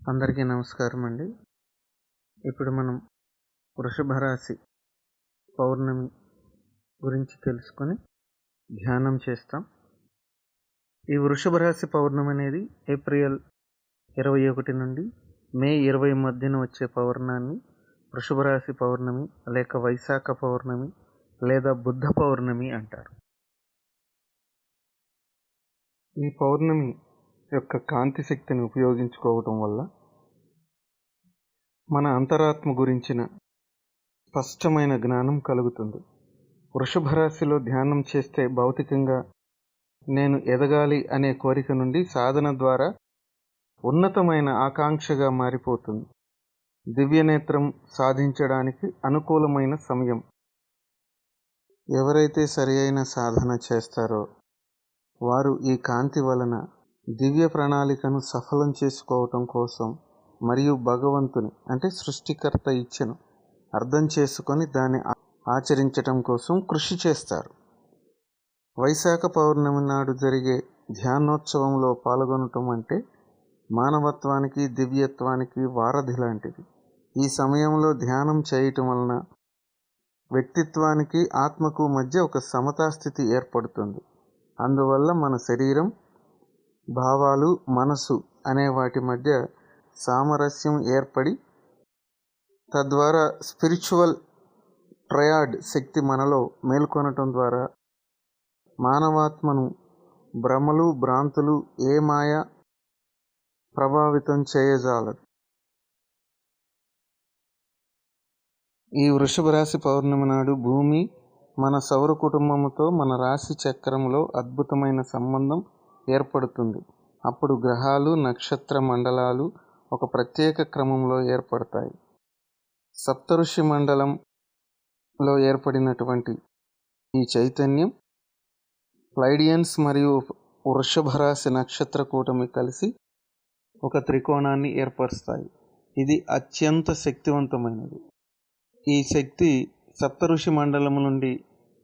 అందరికీ నమస్కారం అండి. ఇప్పుడు మనం వృషభ రాశి పౌర్ణమి గురించి తెలుసుకొని ధ్యానం చేస్తాం. ఈ వృషభ రాశి పౌర్ణమి అనేది ఏప్రిల్ 21 నుండి మే 20 మధ్యన వచ్చే పౌర్ణాన్ని వృషభ రాశి పౌర్ణమి లేక వైశాఖ పౌర్ణమి లేదా బుద్ధ పౌర్ణమి అంటారు. ఈ పౌర్ణమి యొక్క కాంతి శక్తిని ఉపయోగించుకోవటం వల్ల మన అంతరాత్మ గురించిన స్పష్టమైన జ్ఞానం కలుగుతుంది. వృషభ రాశిలో ధ్యానం చేస్తే భౌతికంగా నేను ఎదగాలి అనే కోరిక నుండి సాధన ద్వారా ఉన్నతమైన ఆకాంక్షగా మారిపోతుంది. దివ్యనేత్రం సాధించడానికి అనుకూలమైన సమయం. ఎవరైతే సరి అయిన సాధన చేస్తారో వారు ఈ కాంతి వలన దివ్య ప్రణాళికను సఫలం చేసుకోవటం కోసం మరియు భగవంతుని అంటే సృష్టికర్త ఇచ్చెను అర్థం చేసుకొని దాన్ని ఆచరించటం కోసం కృషి చేస్తారు. వైశాఖ పౌర్ణమి నాడు జరిగే ధ్యానోత్సవంలో పాల్గొనటం అంటే మానవత్వానికి దివ్యత్వానికి వారధి లాంటిది. ఈ సమయంలో ధ్యానం చేయటం వలన వ్యక్తిత్వానికి ఆత్మకు మధ్య ఒక సమతాస్థితి ఏర్పడుతుంది. అందువల్ల మన శరీరం, భావాలు, మనసు అనే వాటి మధ్య సామరస్యం ఏర్పడి తద్వారా స్పిరిచువల్ ట్రయాడ్ శక్తి మనలో మేల్కొనటం ద్వారా మానవాత్మను భ్రమలు, భ్రాంతులు ఏ మాయ ప్రభావితం చేయజాలదు. ఈ వృషభ రాశి పౌర్ణమి నాడు భూమి మన సౌర కుటుంబముతో మన రాశి చక్రంలో అద్భుతమైన సంబంధం ఏర్పడుతుంది. అప్పుడు గ్రహాలు, నక్షత్ర మండలాలు ఒక ప్రత్యేక క్రమంలో ఏర్పడతాయి. సప్తఋషి మండలంలో ఏర్పడినటువంటి ఈ చైతన్యం ప్లైడియన్స్ మరియు వృషభ రాశి నక్షత్ర కూటమి కలిసి ఒక త్రికోణాన్ని ఏర్పరుస్తాయి. ఇది అత్యంత శక్తివంతమైనది. ఈ శక్తి సప్తఋషి మండలం నుండి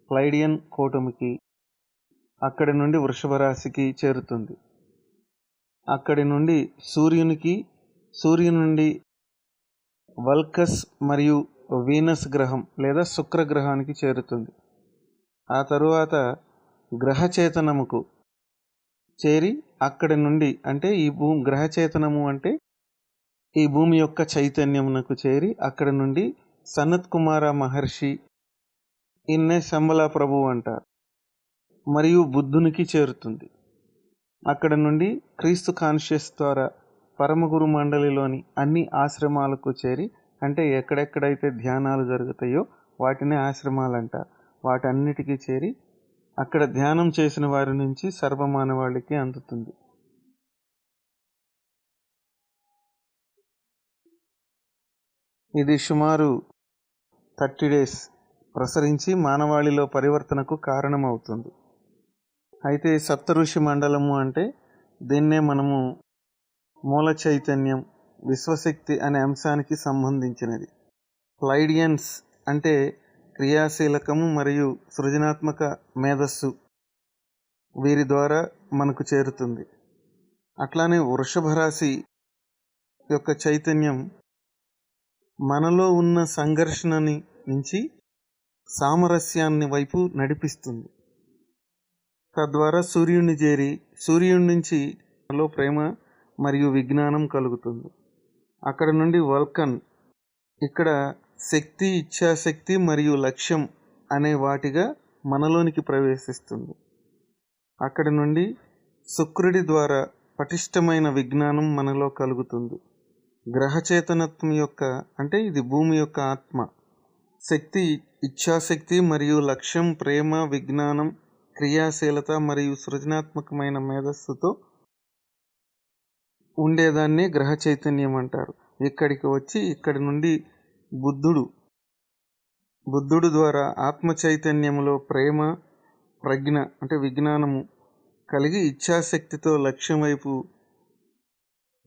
ప్లైడియన్ కూటమికి, అక్కడి నుండి వృషభ రాశికి చేరుతుంది. అక్కడి నుండి సూర్యుని నుండి వల్కస్ మరియు వీనస్ గ్రహం లేదా శుక్రగ్రహానికి చేరుతుంది. ఆ తరువాత గ్రహచేతనముకు చేరి అక్కడి నుండి అంటే గ్రహచేతనము అంటే ఈ భూమి యొక్క చైతన్యమునకు చేరి అక్కడి నుండి సనత్ కుమార మహర్షి, ఇన్నే శంబల ప్రభు అంటారు, మరియు బుద్ధునికి చేరుతుంది. అక్కడ నుండి క్రీస్తు కాన్షియస్ ద్వారా పరమగురు మండలిలోని అన్ని ఆశ్రమాలకు చేరి అంటే ఎక్కడెక్కడైతే ధ్యానాలు జరుగుతాయో వాటిని ఆశ్రమాలు అంటారు. వాటన్నిటికీ చేరి అక్కడ ధ్యానం చేసిన వారి నుంచి సర్వమానవాళికి అందుతుంది. ఇది సుమారు 30 days ప్రసరించి మానవాళిలో పరివర్తనకు కారణమవుతుంది. అయితే సప్తఋషి మండలము అంటే దీన్నే మనము మూల చైతన్యం, విశ్వశక్తి అనే అంశానికి సంబంధించినది. ప్లైడియన్స్ అంటే క్రియాశీలకము మరియు సృజనాత్మక మేధస్సు వీరి ద్వారా మనకు చేరుతుంది. అట్లానే వృషభ రాశి యొక్క చైతన్యం మనలో ఉన్న సంఘర్షణని నుంచి సామరస్యాన్ని వైపు నడిపిస్తుంది. తద్వారా సూర్యుని చేరి సూర్యుడి నుంచి మనలో ప్రేమ మరియు విజ్ఞానం కలుగుతుంది. అక్కడ నుండి వల్కన్ ఇక్కడ శక్తి, ఇచ్ఛాశక్తి మరియు లక్ష్యం అనే వాటిగా మనలోనికి ప్రవేశిస్తుంది. అక్కడి నుండి శుక్రుడి ద్వారా పటిష్టమైన విజ్ఞానం మనలో కలుగుతుంది. గ్రహచేతనత్వం యొక్క అంటే ఇది భూమి యొక్క ఆత్మ శక్తి, ఇచ్ఛాశక్తి మరియు లక్ష్యం, ప్రేమ, విజ్ఞానం, క్రియాశీలత మరియు సృజనాత్మకమైన మేధస్సుతో ఉండేదాన్ని గ్రహ చైతన్యం అంటారు. ఇక్కడికి వచ్చి ఇక్కడి నుండి బుద్ధుడు ద్వారా ఆత్మ చైతన్యంలో ప్రేమ, ప్రజ్ఞ అంటే విజ్ఞానము కలిగి ఇచ్ఛాశక్తితో లక్ష్యం వైపు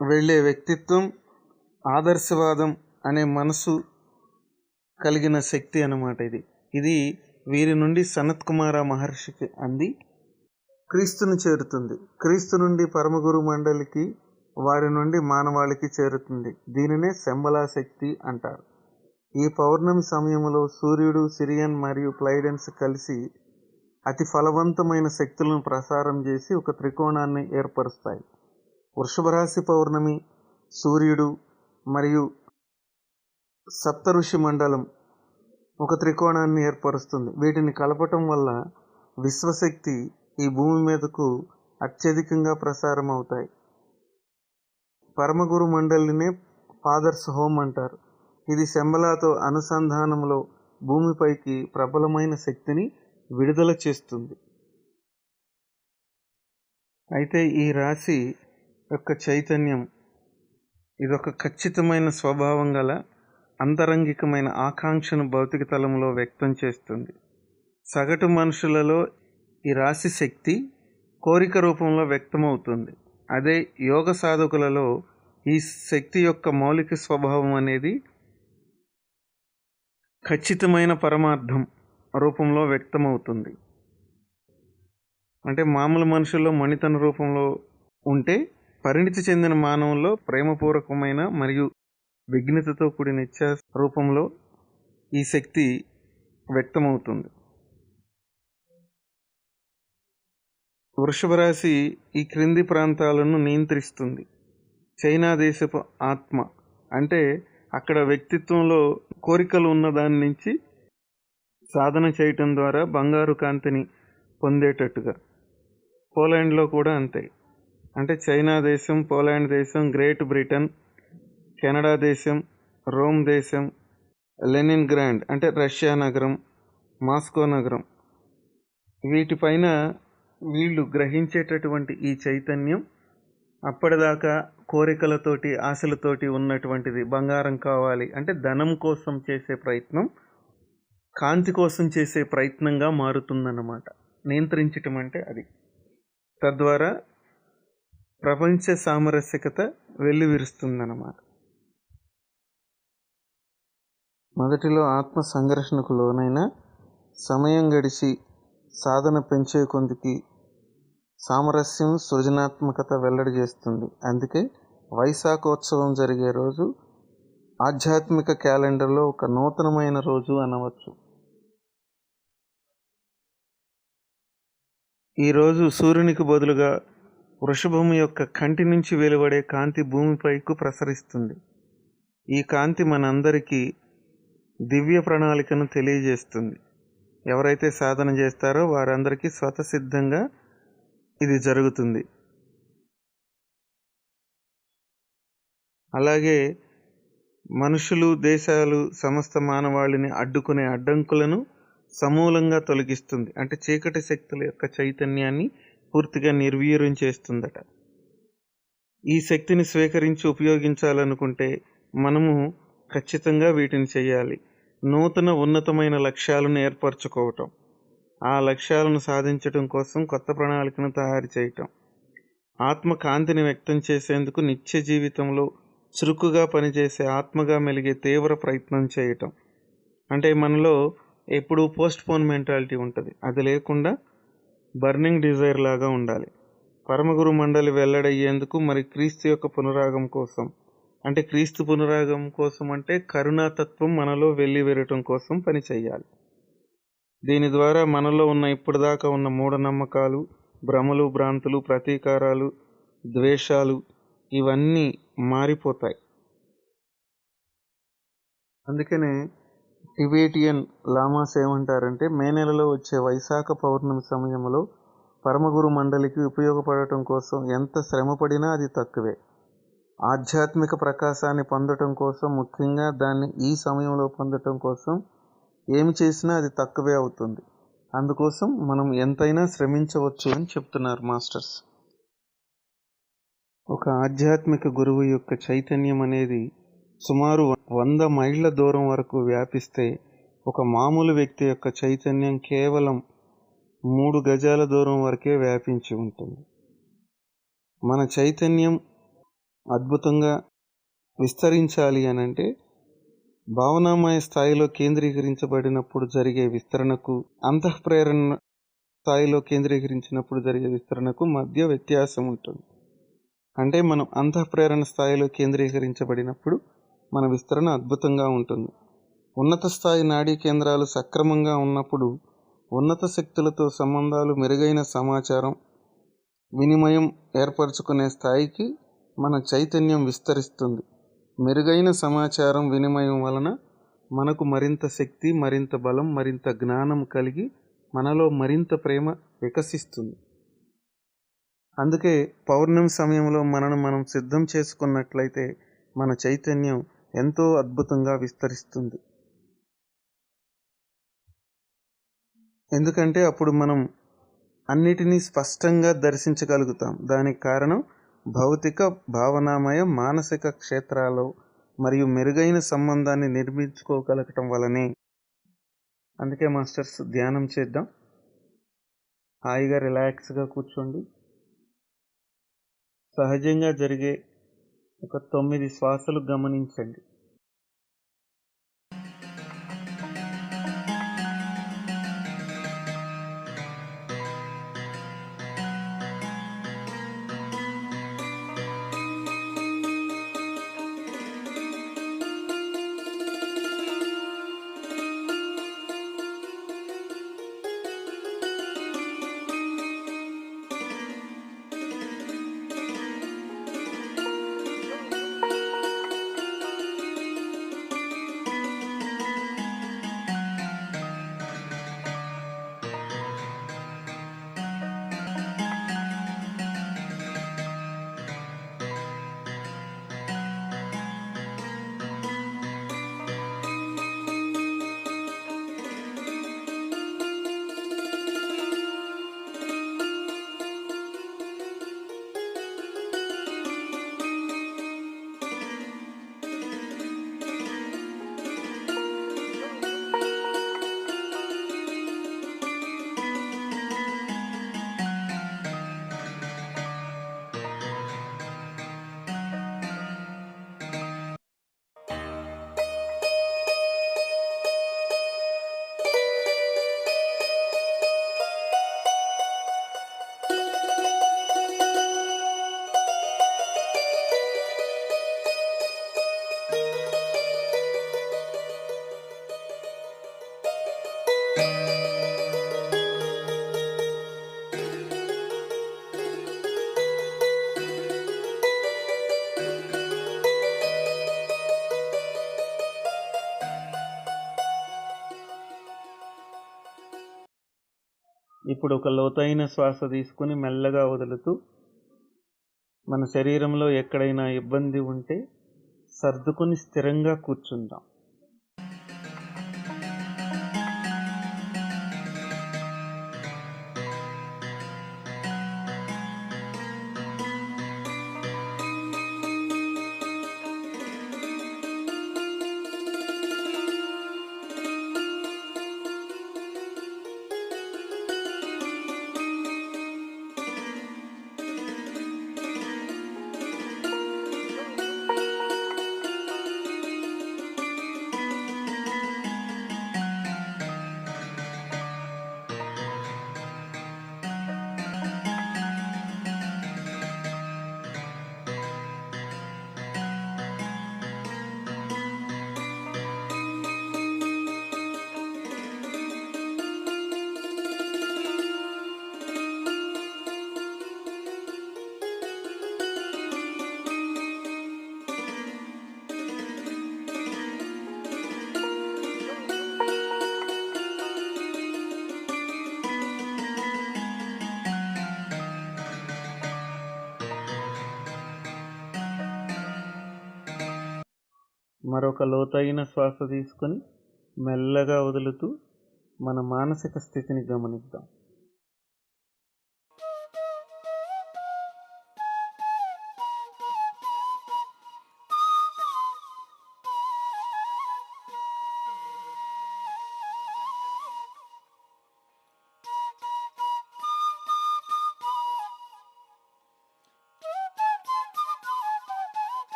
వెళ్ళే వ్యక్తిత్వం, ఆదర్శవాదం అనే మనసు కలిగిన శక్తి అన్నమాట. ఇది వీరి నుండి సనత్ కుమార మహర్షికి అంది క్రీస్తుని చేరుతుంది. క్రీస్తు నుండి పరమగురు మండలికి వారి నుండి మానవాళికి చేరుతుంది. దీనినే శంబలా శక్తి అంటారు. ఈ పౌర్ణమి సమయంలో సూర్యుడు, సిరియన్ మరియు ప్లైడెన్స్ కలిసి అతి ఫలవంతమైన శక్తులను ప్రసారం చేసి ఒక త్రికోణాన్ని ఏర్పరుస్తాయి. వృషభ రాశి పౌర్ణమి, సూర్యుడు మరియు సప్తఋషి మండలం ఒక త్రికోణాన్ని ఏర్పరుస్తుంది. వీటిని కలపటం వల్ల విశ్వశక్తి ఈ భూమి మీదకు అత్యధికంగా ప్రసారం అవుతాయి. పరమగురు మండలినే ఫాదర్స్ హోమ్ అంటారు. ఇది శంబలాతో అనుసంధానంలో భూమిపైకి ప్రబలమైన శక్తిని విడుదల చేస్తుంది. అయితే ఈ రాశి యొక్క చైతన్యం ఇదొక ఖచ్చితమైన స్వభావం గల అంతరంగికమైన ఆకాంక్షను భౌతిక తలంలో వ్యక్తం చేస్తుంది. సగటు మనుషులలో ఈ రాశి శక్తి కోరిక రూపంలో వ్యక్తమవుతుంది. అదే యోగ సాధకులలో ఈ శక్తి యొక్క మౌలిక స్వభావం అనేది ఖచ్చితమైన పరమార్థం రూపంలో వ్యక్తమవుతుంది. అంటే మామూలు మనుషుల్లో మణితన రూపంలో ఉంటే, పరిణితి చెందిన మానవుల్లో ప్రేమపూర్వకమైన మరియు విఘ్నతతో కూడిన ఇచ్ఛా రూపంలో ఈ శక్తి వ్యక్తమవుతుంది. వృషభ రాశి ఈ క్రింది ప్రాంతాలను నియంత్రిస్తుంది. చైనా దేశపు ఆత్మ అంటే అక్కడ వ్యక్తిత్వంలో కోరికలు ఉన్న దాని నుంచి సాధన చేయటం ద్వారా బంగారు కాంతిని పొందేటట్టుగా. పోలాండ్లో కూడా అంతే. అంటే చైనా దేశం, పోలాండ్ దేశం, గ్రేట్ బ్రిటన్, కెనడా దేశం, రోమ్ దేశం, లెనిన్గ్రాడ్ అంటే రష్యా నగరం, మాస్కో నగరం, వీటిపైన వీళ్ళు గ్రహించేటటువంటి ఈ చైతన్యం అప్పటిదాకా కోరికలతోటి, ఆశలతోటి ఉన్నటువంటిది బంగారం కావాలి అంటే ధనం కోసం చేసే ప్రయత్నం కాంతి కోసం చేసే ప్రయత్నంగా మారుతుందన్నమాట. నియంత్రించటం అంటే అది. తద్వారా ప్రపంచ సామరస్యకత వెల్లివిరుస్తుందన్నమాట. మొదటిలో ఆత్మ సంఘర్షణకు లోనైన సమయం గడిచి సాధన పెంచే కొందికి సామరస్యం, సృజనాత్మకత వెల్లడి చేస్తుంది. అందుకే వైశాఖోత్సవం జరిగే రోజు ఆధ్యాత్మిక క్యాలెండర్లో ఒక నూతనమైన రోజు అనవచ్చు. ఈరోజు సూర్యునికి బదులుగా వృషభము యొక్క కంటి నుంచి వెలువడే కాంతి భూమిపైకు ప్రసరిస్తుంది. ఈ కాంతి మనందరికీ దివ్య ప్రణాళికను తెలియజేస్తుంది. ఎవరైతే సాధన చేస్తారో వారందరికీ స్వతసిద్ధంగా ఇది జరుగుతుంది. అలాగే మనుషులు, దేశాలు, సమస్త మానవాళిని అడ్డుకునే అడ్డంకులను సమూలంగా తొలగిస్తుంది. అంటే చీకటి శక్తుల యొక్క చైతన్యాన్ని పూర్తిగా నిర్వీర్యం చేస్తుందట. ఈ శక్తిని స్వీకరించి ఉపయోగించాలనుకుంటే మనము ఖచ్చితంగా వీటిని చేయాలి. నూతన ఉన్నతమైన లక్ష్యాలను ఏర్పరచుకోవటం, ఆ లక్ష్యాలను సాధించటం కోసం కొత్త ప్రణాళికను తయారు చేయటం, ఆత్మ కాంతిని వ్యక్తం చేసేందుకు నిత్య జీవితంలో చురుకుగా పనిచేసే ఆత్మగా మెలిగే తీవ్ర ప్రయత్నం చేయటం. అంటే మనలో ఎప్పుడు పోస్ట్ పోన్ మెంటాలిటీ ఉంటుంది, అది లేకుండా బర్నింగ్ డిజైర్ లాగా ఉండాలి. పరమగురు మండలి వెల్లడయ్యేందుకు మరి క్రీస్తు యొక్క పునరాగం కోసం, అంటే క్రీస్తు పునరాగం కోసం అంటే కరుణాతత్వం మనలో వెల్లివిరటం కోసం పని చేయాలి. దీని ద్వారా మనలో ఉన్న ఇప్పటిదాకా ఉన్న మూఢనమ్మకాలు, భ్రమలు, భ్రాంతులు, ప్రతీకారాలు, ద్వేషాలు ఇవన్నీ మారిపోతాయి. అందుకనే టిబేటియన్ లామాస్ ఏమంటారంటే, మే నెలలో వచ్చే వైశాఖ పౌర్ణమి సమయంలో పరమగురు మండలికి ఉపయోగపడటం కోసం ఎంత శ్రమపడినా అది తక్కువే. ఆధ్యాత్మిక ప్రకాశాన్ని పొందటం కోసం, ముఖ్యంగా దాన్ని ఈ సమయంలో పొందటం కోసం ఏమి చేసినా అది తక్కువే అవుతుంది. అందుకోసం మనం ఎంతైనా శ్రమించవచ్చు అని చెప్తున్నారు మాస్టర్స్. ఒక ఆధ్యాత్మిక గురువు యొక్క చైతన్యం అనేది సుమారు 100 మైళ్ళ దూరం వరకు వ్యాపిస్తే, ఒక మామూలు వ్యక్తి యొక్క చైతన్యం కేవలం 3 గజాల దూరం వరకే వ్యాపించి ఉంటుంది. మన చైతన్యం అద్భుతంగా విస్తరించాలి అనంటే భావనామయ స్థాయిలో కేంద్రీకరించబడినప్పుడు జరిగే విస్తరణకు, అంతఃప్రేరణ స్థాయిలో కేంద్రీకరించినప్పుడు జరిగే విస్తరణకు మధ్య వ్యత్యాసం ఉంటుంది. అంటే మనం అంతఃప్రేరణ స్థాయిలో కేంద్రీకరించబడినప్పుడు మన విస్తరణ అద్భుతంగా ఉంటుంది. ఉన్నత స్థాయి నాడీ కేంద్రాలు సక్రమంగా ఉన్నప్పుడు ఉన్నత శక్తులతో సంబంధాలు, మెరుగైన సమాచారం వినిమయం ఏర్పరచుకునే స్థాయికి మన చైతన్యం విస్తరిస్తుంది. మెరుగైన సమాచారం వినిమయం వలన మనకు మరింత శక్తి, మరింత బలం, మరింత జ్ఞానం కలిగి మనలో మరింత ప్రేమ వికసిస్తుంది. అందుకే పౌర్ణమి సమయంలో మనను మనం సిద్ధం చేసుకున్నట్లయితే మన చైతన్యం ఎంతో అద్భుతంగా విస్తరిస్తుంది. ఎందుకంటే అప్పుడు మనం అన్నిటినీ స్పష్టంగా దర్శించగలుగుతాం. దానికి కారణం భౌతిక, భావనామయ, మానసిక క్షేత్రాలు మరియు మెరుగైన సంబంధాన్ని నిర్మించుకోగలగటం వలనే. అందుకే మాస్టర్స్ ధ్యానం చేద్దాం. హాయిగా రిలాక్స్గా కూర్చోండి. సహజంగా జరిగే ఒక 9 శ్వాసలు గమనించండి. ఇప్పుడు ఒక లోతైన శ్వాస తీసుకుని మెల్లగా వదులుతూ మన శరీరంలో ఎక్కడైనా ఇబ్బంది ఉంటే సర్దుకొని స్థిరంగా కూర్చుందాం. మరొక లోతైన శ్వాస తీసుకొని మెల్లగా వదులుతూ మన మానసిక స్థితిని గమనిద్దాం.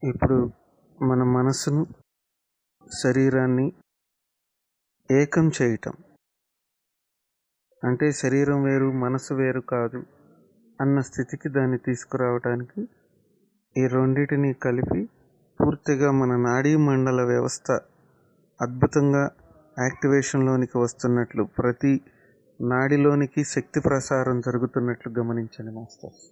ఇప్పుడు మన మనసును, శరీరాన్ని ఏకం చేయటం అంటే శరీరం వేరు మనసు వేరు కాదు అన్న స్థితికి దాన్ని తీసుకురావడానికి ఈ రెండిటిని కలిపి పూర్తిగా మన నాడీ మండల వ్యవస్థ అద్భుతంగా యాక్టివేషన్లోనికి వస్తున్నట్లు, ప్రతి నాడిలోనికి శక్తి ప్రసారం జరుగుతున్నట్లు గమనించండి మాస్టర్స్.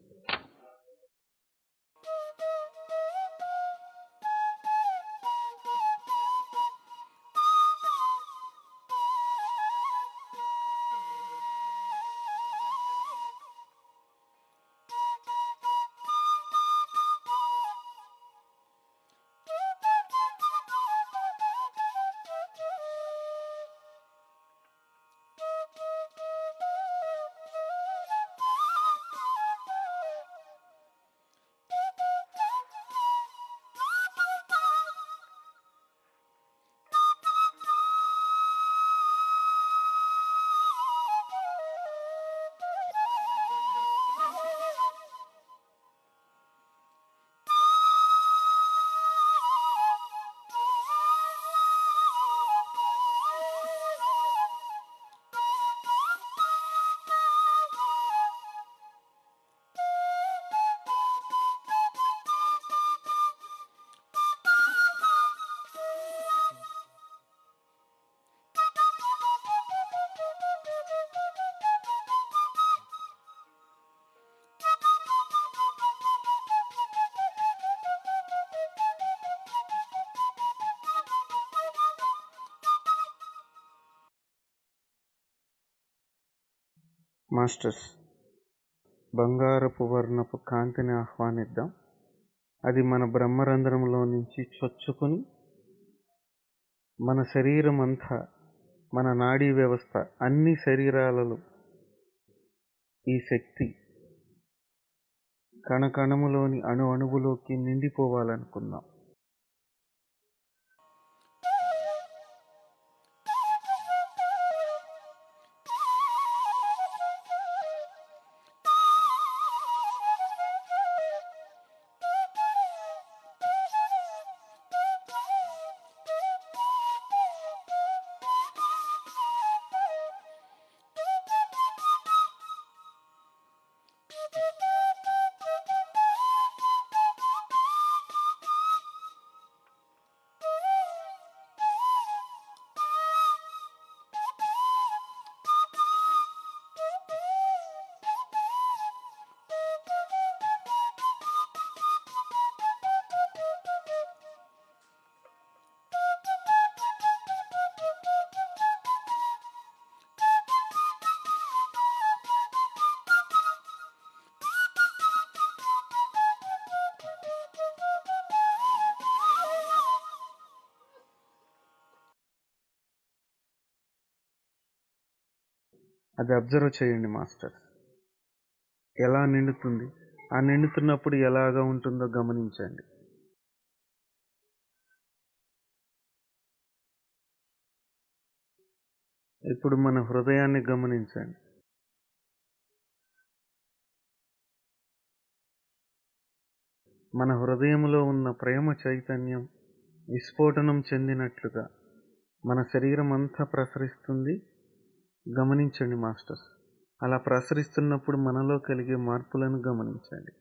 మాస్టర్స్, బంగారపు వర్ణపు కాంతిని ఆహ్వానిద్దాం. అది మన బ్రహ్మరంధ్రంలో నుంచి చొచ్చుకొని మన శరీరం అంతా, మన నాడీ వ్యవస్థ, అన్ని శరీరాలలో ఈ శక్తి కణకణములోని అణువులోకి నిండిపోవాలనుకుందాం. అది అబ్జర్వ్ చేయండి మాస్టర్స్. ఎలా నిండుతుంది, ఆ నిండుతున్నప్పుడు ఎలాగా ఉంటుందో గమనించండి. ఇప్పుడు మన హృదయాన్ని గమనించండి. మన హృదయంలో ఉన్న ప్రేమ చైతన్యం విస్ఫోటనం చెందినట్లుగా మన శరీరం అంతా ప్రసరిస్తుంది. గమనించండి మాస్టర్స్. అలా ప్రసరిస్తున్నప్పుడు మనలో కలిగే మార్పులను గమనించండి.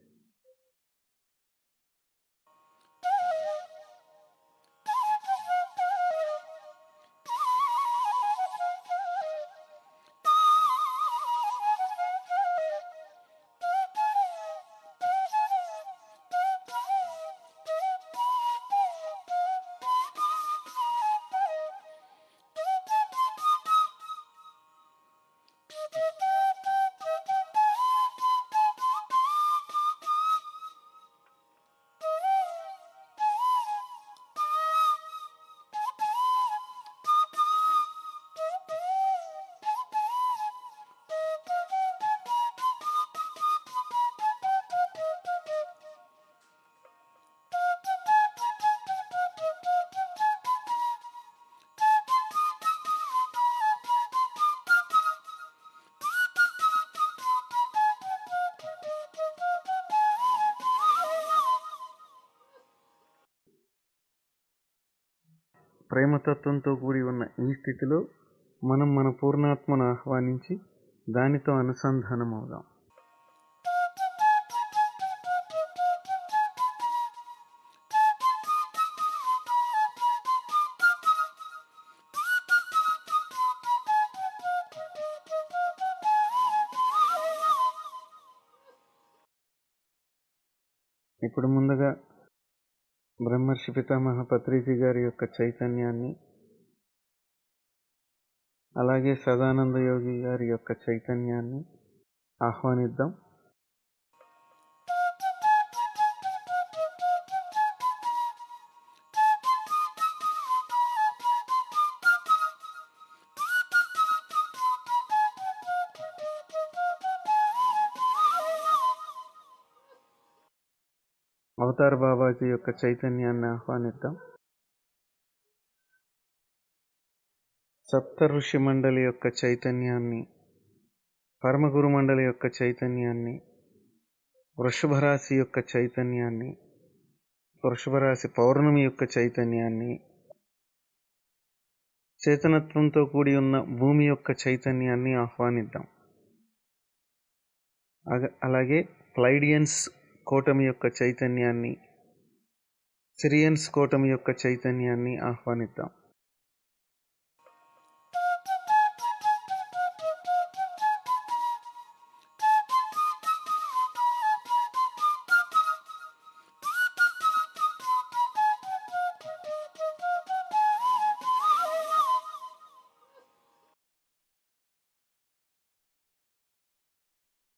ప్రేమతత్వంతో కూడి ఉన్న ఈ స్థితిలో మనం మన పూర్ణాత్మను ఆహ్వానించి దానితో అనుసంధానం అవుదాం. ఇప్పుడు ముందుగా బ్రహ్మర్షి పితామహ పత్రిజీ గారి యొక్క చైతన్యాన్ని, అలాగే సదానంద యోగి గారి యొక్క చైతన్యాన్ని ఆహ్వానిద్దాం. అవతార్ బాబాజీ యొక్క చైతన్యాన్ని ఆహ్వానిద్దాం. సప్త ఋషి మండలి యొక్క చైతన్యాన్ని, పరమగురు మండలి యొక్క చైతన్యాన్ని, వృషభ రాశి యొక్క చైతన్యాన్ని, వృషభ రాశి పౌర్ణమి యొక్క చైతన్యాన్ని, చేతనత్వంతో కూడి ఉన్న భూమి యొక్క చైతన్యాన్ని ఆహ్వానిద్దాం. అలాగే ప్లైడియన్స్ కూటమి యొక్క చైతన్యాన్ని, సిరియన్స్ కూటమి యొక్క చైతన్యాన్ని ఆహ్వానిద్దాం.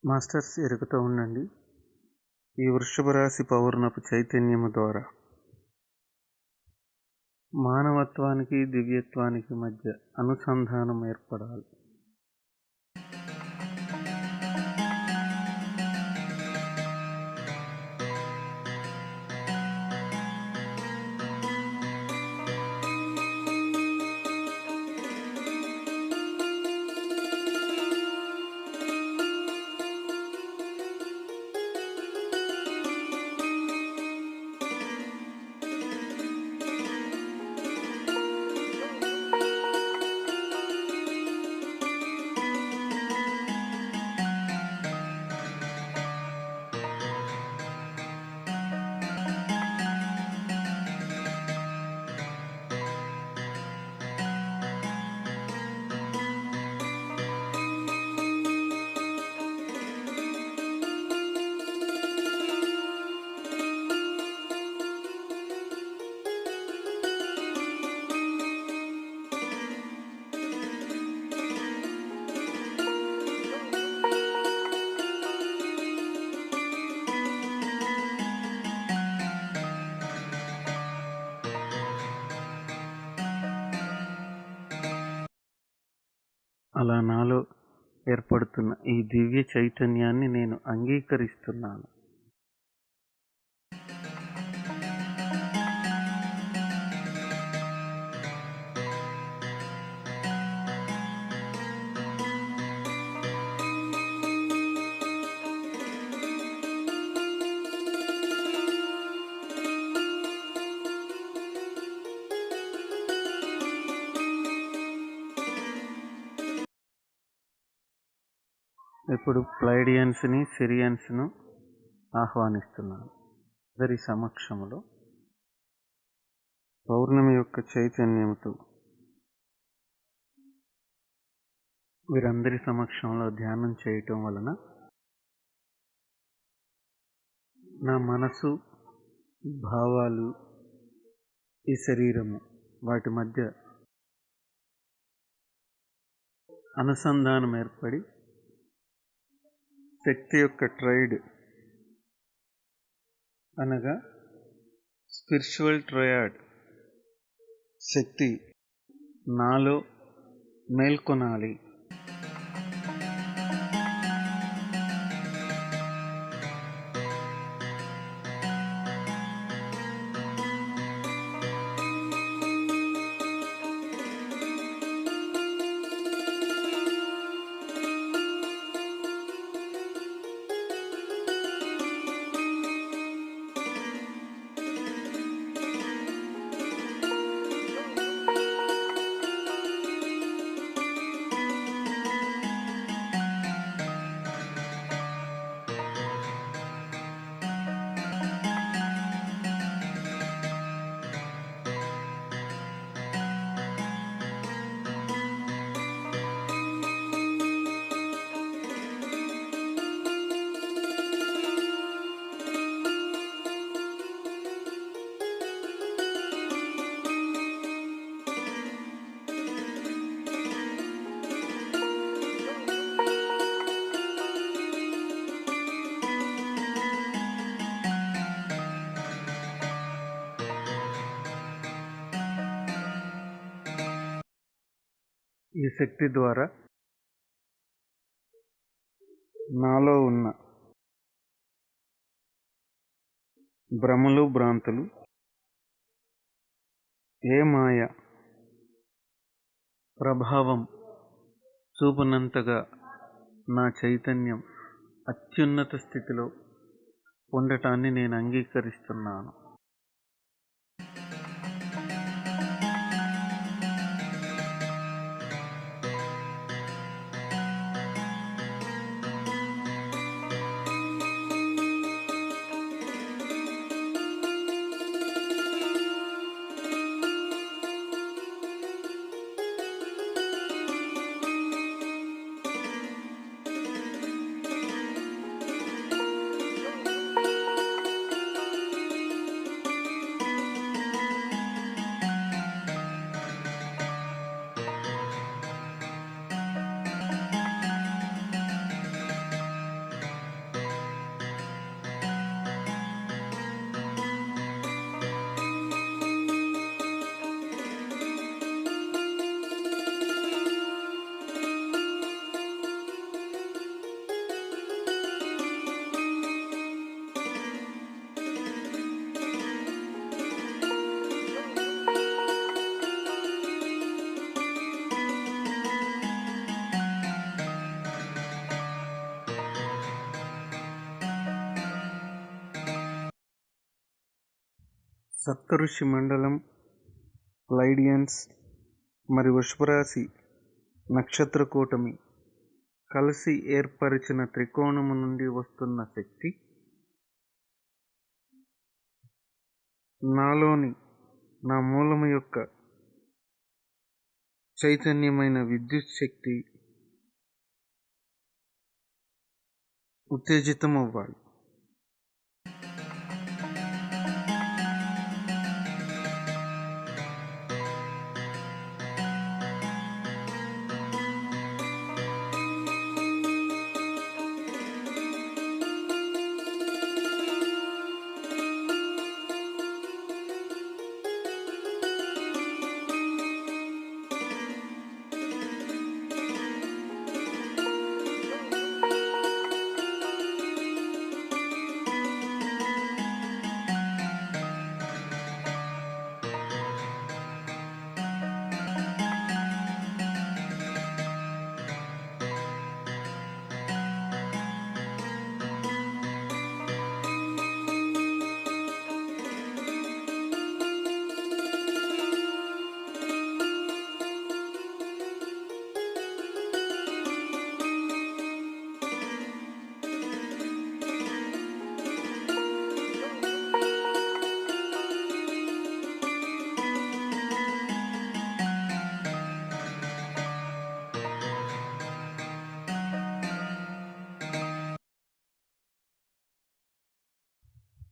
మాస్టర్స్ ఎరుగుతూ ఉండండి. ఈ వృషభ రాశి పౌర్ణపు చైతన్యము ద్వారా మానవత్వానికి దివ్యత్వానికి మధ్య అనుసంధానం ఏర్పడాలి. అలా నాలో ఏర్పడుతున్న ఈ దివ్య చైతన్యాన్ని నేను అంగీకరిస్తున్నాను. ఇప్పుడు ప్లైడియన్స్ని, సిరియన్స్ను ఆహ్వానిస్తున్నాను. అందరి సమక్షంలో పౌర్ణమి యొక్క చైతన్యంతో వీరందరి సమక్షంలో ధ్యానం చేయటం వలన నా మనసు, భావాలు, ఈ శరీరము వాటి మధ్య అనుసంధానం ఏర్పడి శక్తి యొక్క ట్రైడ్ అనగా స్పిరిచువల్ ట్రయాడ్ శక్తి నాలో మేల్కొనాలి. ఈ శక్తి ద్వారా నాలో ఉన్న భ్రమలు, భ్రాంతులు, ఏ మాయ ప్రభావం చూపనంతగా నా చైతన్యం అత్యున్నత స్థితిలో ఉండటాన్ని నేను అంగీకరిస్తున్నాను. సప్తఋషి మండలం, ప్లైడియన్స్ మరియు వృషభరాశి నక్షత్ర కూటమి కలిసి ఏర్పరిచిన త్రికోణము నుండి వస్తున్న శక్తి నాలోని నా మూలము యొక్క చైతన్యమైన విద్యుత్ శక్తి ఉత్తేజితమవ్వాలి.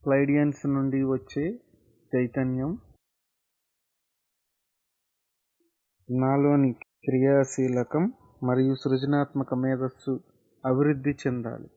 ప్లైడియన్స్ నుండి వచ్చే చైతన్యం నాలోని క్రియాశీలకం మరియు సృజనాత్మక మేధస్సు అభివృద్ధి చెందాలి.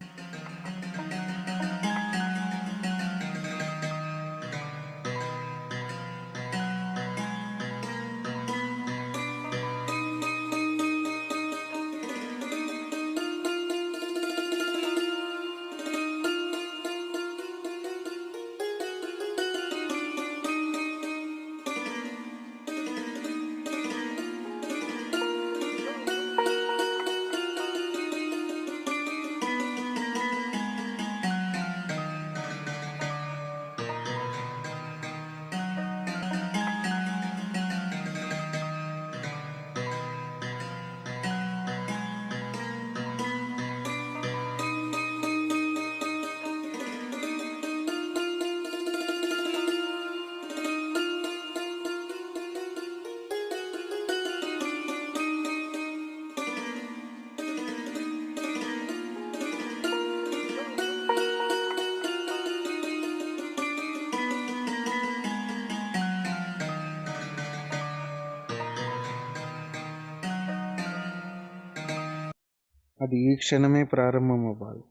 అది ఈ క్షణమే ప్రారంభమవ్వాలి.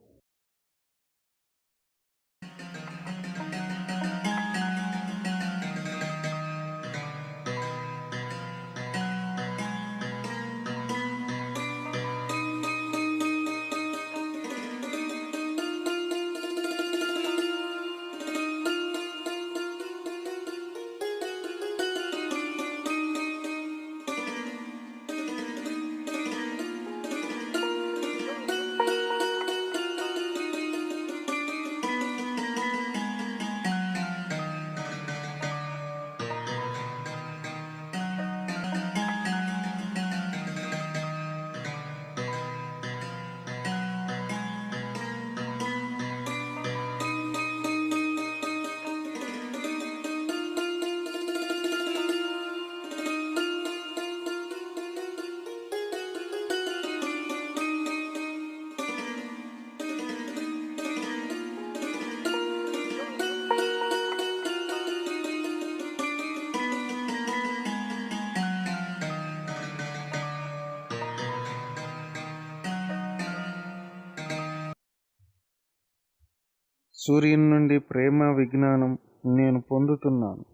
సూర్యుని నుండి ప్రేమ విజ్ఞానం నేను పొందుతున్నాను.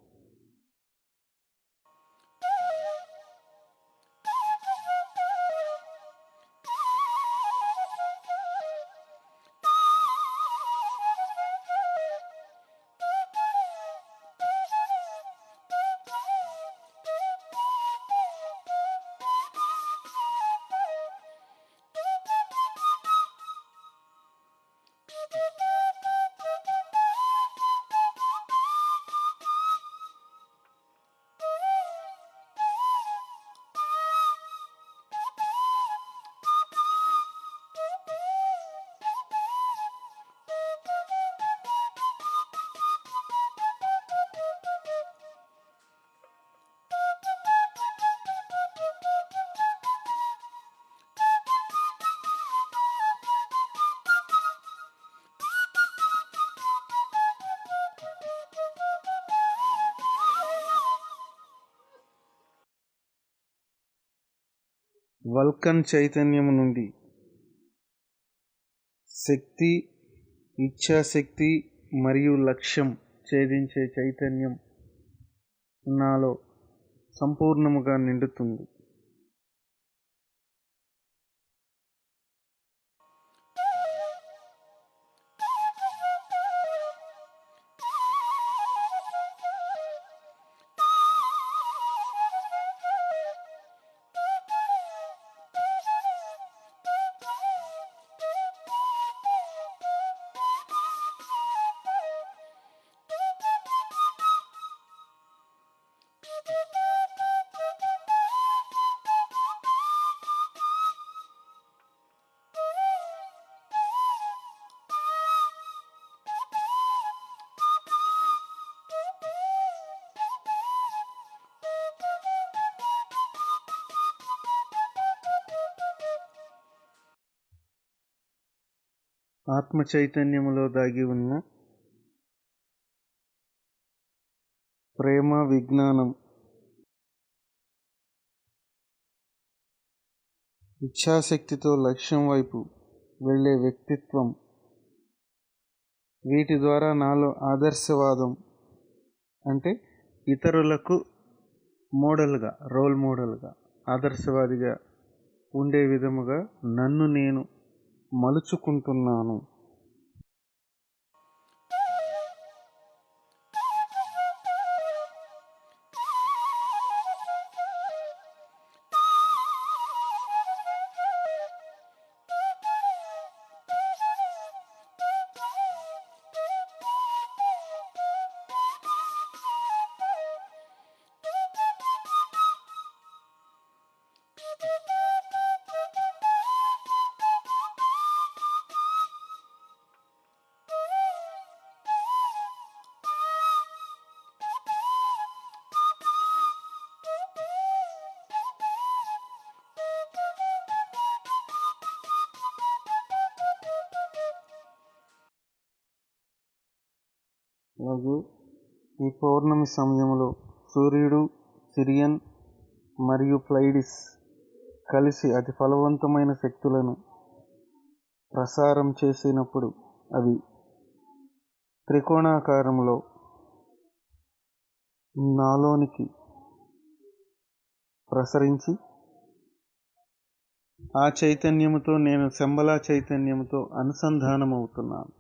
వల్కన్ చైతన్యము నుండి శక్తి, ఇచ్ఛాశక్తి మరియు లక్ష్యం ఛేదించే చైతన్యం నాలో సంపూర్ణముగా నిండుతుంది. ఆత్మ చైతన్యములో దాగి ఉన్న ప్రేమ విజ్ఞానం, ఇచ్ఛాశక్తితో లక్ష్యం వైపు వెళ్ళే వ్యక్తిత్వం, వీటి ద్వారా నాలో ఆదర్శవాదం అంటే ఇతరులకు రోల్ మోడల్గా ఆదర్శవాదిగా ఉండే విధముగా నన్ను నేను మలుచుకుంటున్నాను. అలాగే ఈ పౌర్ణమి సమయంలో సూర్యుడు, సిరియన్ మరియు ప్లైడిస్ కలిసి అతి ఫలవంతమైన శక్తులను ప్రసారం చేసినప్పుడు అవి త్రికోణాకారంలో నాలోనికి ప్రసరించి ఆ చైతన్యముతో నేను శంబలా చైతన్యముతో అనుసంధానమవుతున్నాను.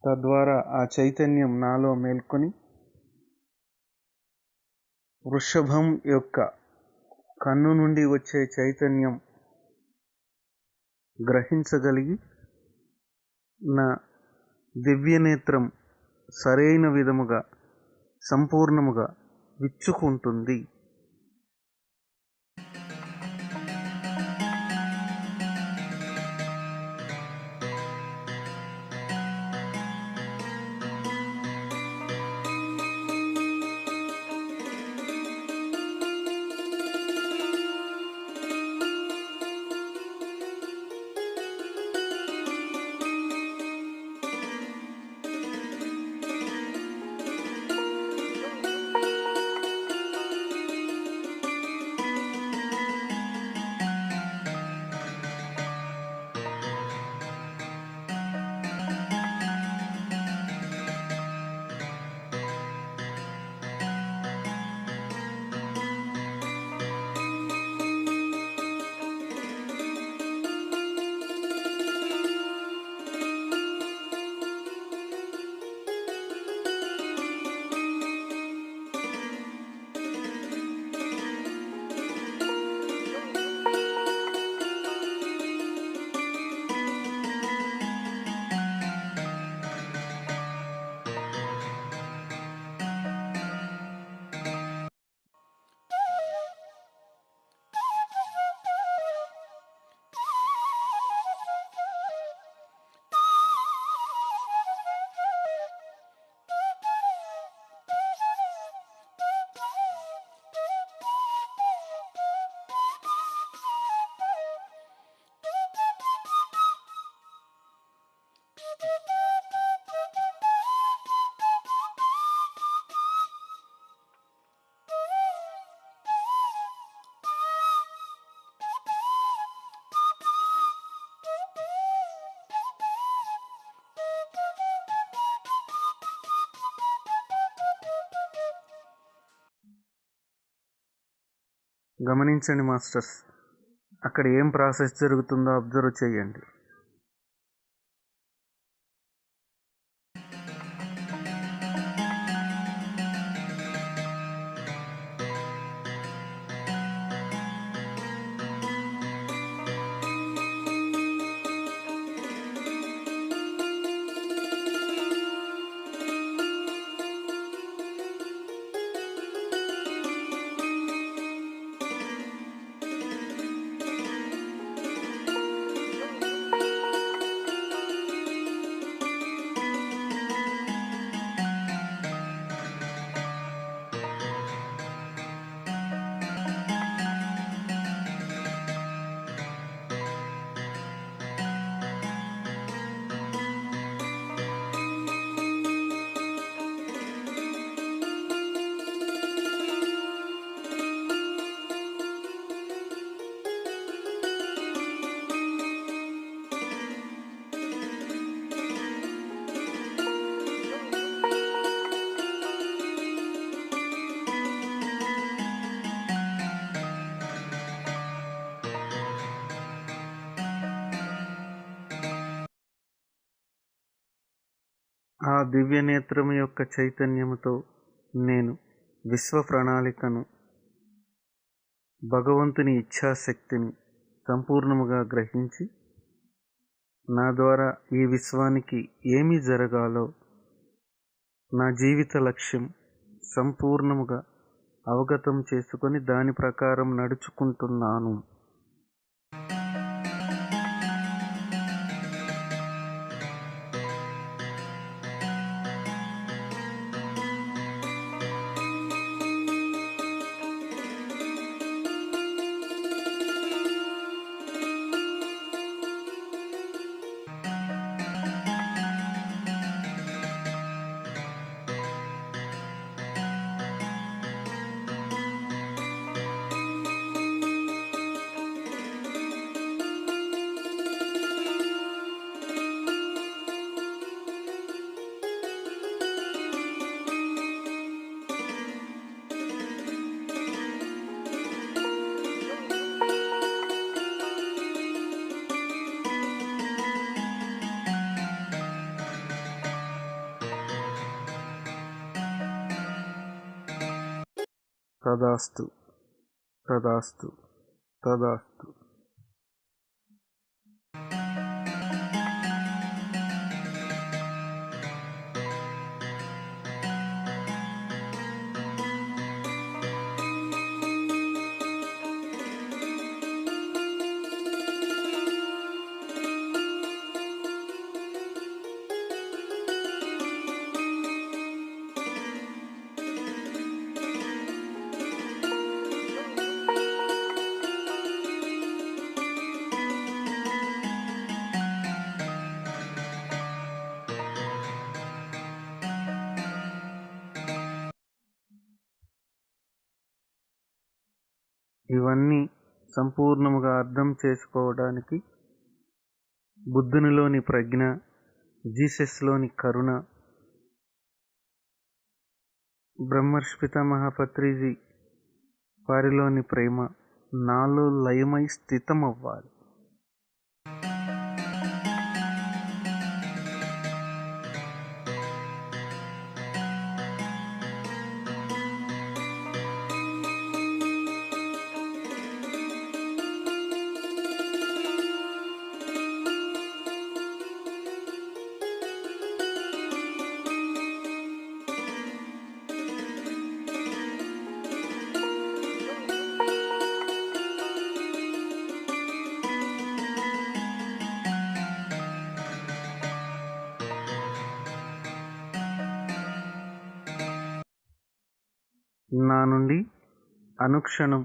తద్వారా ఆ చైతన్యం నాలో మేల్కొని వృషభం యొక్క కన్ను నుండి వచ్చే చైతన్యం గ్రహించగలిగి నా దివ్యనేత్రం సరైన విధముగా సంపూర్ణముగా విచ్చుకుంటుంది. గమనించండి మాస్టర్స్, అక్కడ ఏం ప్రాసెస్ జరుగుతుందో అబ్జర్వ్ చేయండి. ఆ దివ్యనేత్రము యొక్క చైతన్యముతో నేను విశ్వ ప్రణాళికను, భగవంతుని ఇచ్ఛాశక్తిని సంపూర్ణముగా గ్రహించి నా ద్వారా ఈ విశ్వానికి ఏమి జరగాలో, నా జీవిత లక్ష్యం సంపూర్ణముగా అవగతం చేసుకొని దాని ప్రకారం నడుచుకుంటున్నాను. తదాస్తు, తదాస్తు, తదాస్తు. ఇవన్నీ సంపూర్ణముగా అర్థం చేసుకోవడానికి బుద్ధునిలోని ప్రజ్ఞ, జీసస్లోని కరుణ, బ్రహ్మర్షి పితామహ పత్రిజీ వారిలోని ప్రేమ నాలో లయమై స్థితమవ్వాలి. నా నుండి అనుక్షణం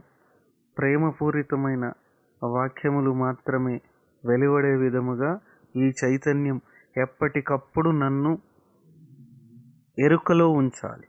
ప్రేమపూరితమైన వాక్యములు మాత్రమే వెలువడే విధముగా ఈ చైతన్యం ఎప్పటికప్పుడు నన్ను ఎరుకలో ఉంచాలి.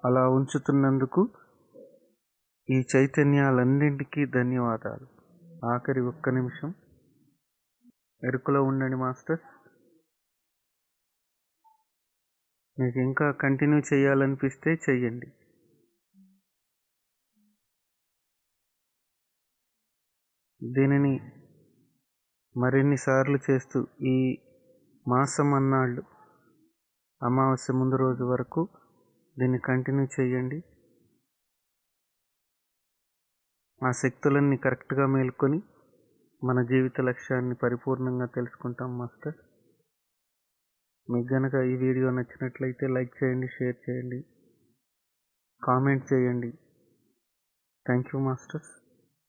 అలా ఉంచుతున్నందుకు ఈ చైతన్యాలన్నింటికీ ధన్యవాదాలు. ఆఖరి ఒక్క నిమిషం ఎరుకలో ఉండండి మాస్టర్స్. మీకు ఇంకా కంటిన్యూ చేయాలనిపిస్తే చెయ్యండి. దీనిని మరిన్నిసార్లు చేస్తూ ఈ మాసం అన్నాళ్ళు అమావాస్య ముందు రోజు వరకు దీన్ని కంటిన్యూ చేయండి. ఆ శక్తులన్నీ కరెక్ట్గా మేల్కొని మన జీవిత లక్ష్యాన్ని పరిపూర్ణంగా తెలుసుకుంటాం మాస్టర్. మీకు గనక ఈ వీడియో నచ్చినట్లయితే లైక్ చేయండి, షేర్ చేయండి, కామెంట్ చేయండి. Thank you masters.